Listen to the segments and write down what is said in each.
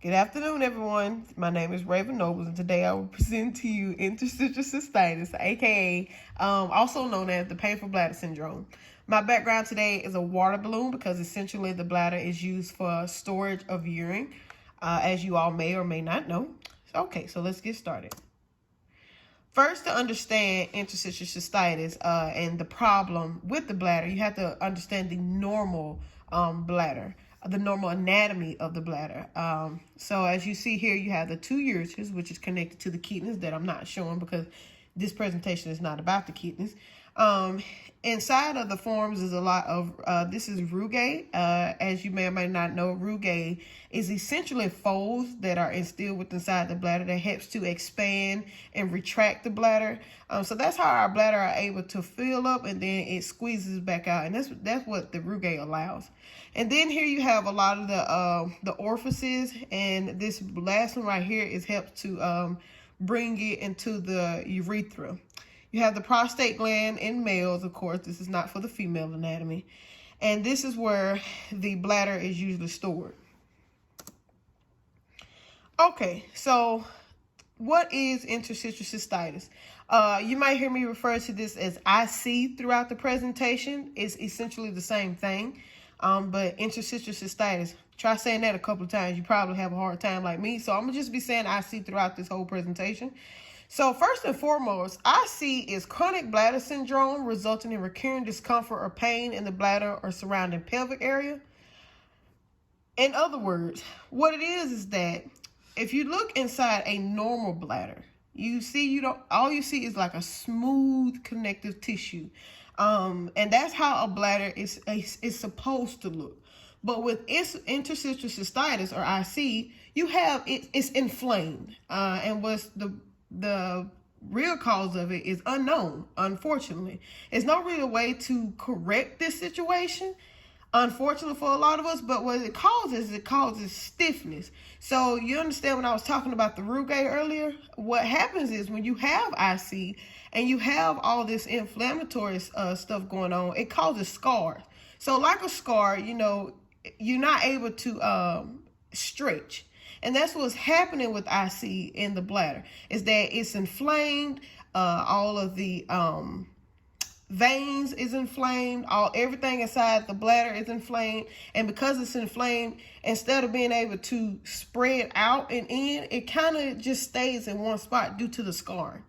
Good afternoon, everyone. My name is Raven Nobles, and today I will present to you interstitial cystitis, aka also known as the painful bladder syndrome. My background today is a water balloon because essentially the bladder is used for storage of urine, as you all may or may not know. Okay, so let's get started. First, to understand interstitial cystitis and the problem with the bladder, you have to understand the normal bladder, the normal anatomy of the bladder. So as you see here, you have the two ureters, which is connected to the kidneys that I'm not showing because this presentation is not about the kidneys. Inside of the forms is a lot of, this is rugae. As you may or may not know, rugae is essentially folds that are instilled within inside the bladder that helps to expand and retract the bladder. So that's how our bladder are able to fill up and then it squeezes back out. And that's what the rugae allows. And then here you have a lot of the orifices, and this last one right here is helped to bring it into the urethra. You have the prostate gland in males, of course. This is not for the female anatomy. And this is where the bladder is usually stored. Okay, so what is interstitial cystitis? You might hear me refer to this as IC throughout the presentation. It's essentially the same thing, but interstitial cystitis, try saying that a couple of times. You probably have a hard time like me, so I'm going to just be saying IC throughout this whole presentation. So first and foremost, IC is chronic bladder syndrome resulting in recurring discomfort or pain in the bladder or surrounding pelvic area. In other words, what it is that if you look inside a normal bladder, all you see is like a smooth connective tissue. And that's how a bladder is supposed to look. But with interstitial cystitis or IC, you have it's inflamed. And what's the real cause of it is unknown, unfortunately. There's no real way to correct this situation, unfortunately for a lot of us, but what it causes stiffness. So you understand when I was talking about the rugae earlier, what happens is when you have IC and you have all this inflammatory stuff going on, it causes scars. So like a scar, you're not able to stretch. And that's what's happening with IC in the bladder, is that it's inflamed. All of the veins is inflamed. Everything inside the bladder is inflamed. And because it's inflamed, instead of being able to spread out and in, it kind of just stays in one spot due to the scarring.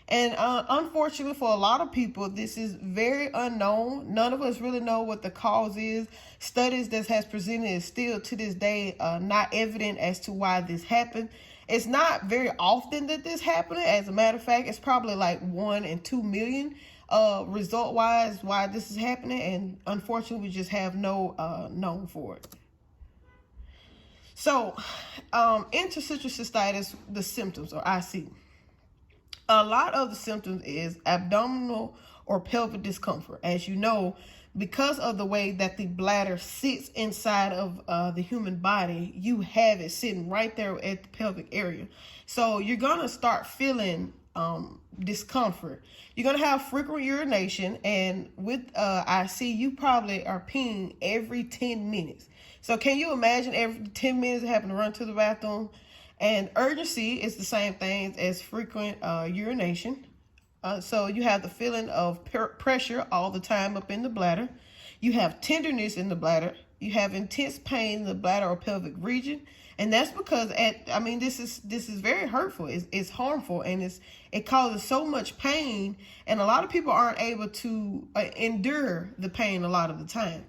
And unfortunately for a lot of people, this is very unknown. None of us really know what the cause is. Studies that has presented is still to this day not evident as to why this happened. It's not very often that this happens. As a matter of fact, it's probably like 1 in 2 million result-wise why this is happening. And unfortunately, we just have no known for it. So interstitial cystitis, the symptoms, or IC. A lot of the symptoms is abdominal or pelvic discomfort. As you know, because of the way that the bladder sits inside of the human body, you have it sitting right there at the pelvic area. So you're going to start feeling discomfort. You're going to have frequent urination, and with IC, you probably are peeing every 10 minutes. So can you imagine every 10 minutes having to run to the bathroom? And urgency is the same thing as frequent urination. So you have the feeling of pressure all the time up in the bladder. You have tenderness in the bladder. You have intense pain in the bladder or pelvic region. And that's because this is very hurtful. It's harmful, and it causes so much pain. And a lot of people aren't able to endure the pain a lot of the time.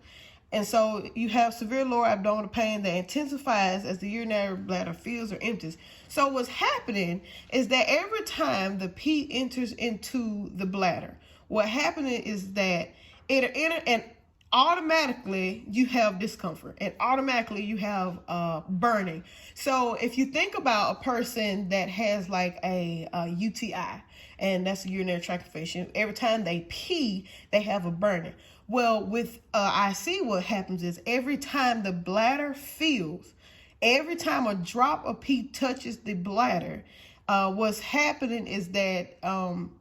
And so you have severe lower abdominal pain that intensifies as the urinary bladder fills or empties. So what's happening is that every time the pee enters into the bladder, what happening is that it enter, and automatically you have discomfort, and automatically you have burning. So if you think about a person that has like a UTI, and that's a urinary tract infection, every time they pee, they have a burning. Well, with IC, what happens is every time the bladder fills, every time a drop of pee touches the bladder, what's happening is that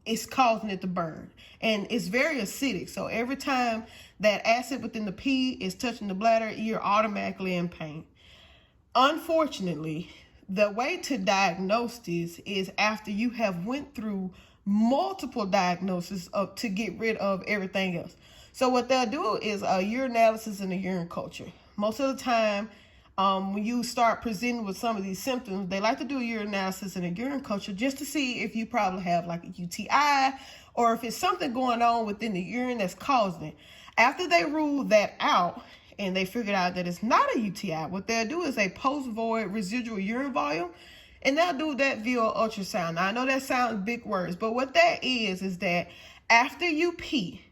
it's causing it to burn. And it's very acidic. So every time that acid within the pee is touching the bladder, you're automatically in pain. Unfortunately, the way to diagnose this is after you have went through multiple diagnoses to get rid of everything else. So what they'll do is a urinalysis and a urine culture. Most of the time, when you start presenting with some of these symptoms, they like to do a urinalysis and a urine culture just to see if you probably have like a UTI or if it's something going on within the urine that's causing it. After they rule that out, and they figured out that it's not a UTI, what they'll do is a post-void residual urine volume, and they'll do that via ultrasound. Now, I know that sounds big words, but what that is that after you pee,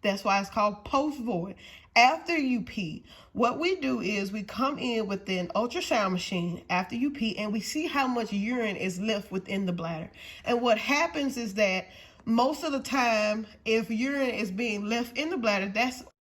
that's why it's called post-void. After you pee, what we do is we come in with an ultrasound machine after you pee, and we see how much urine is left within the bladder. And what happens is that most of the time, if urine is being left in the bladder, that's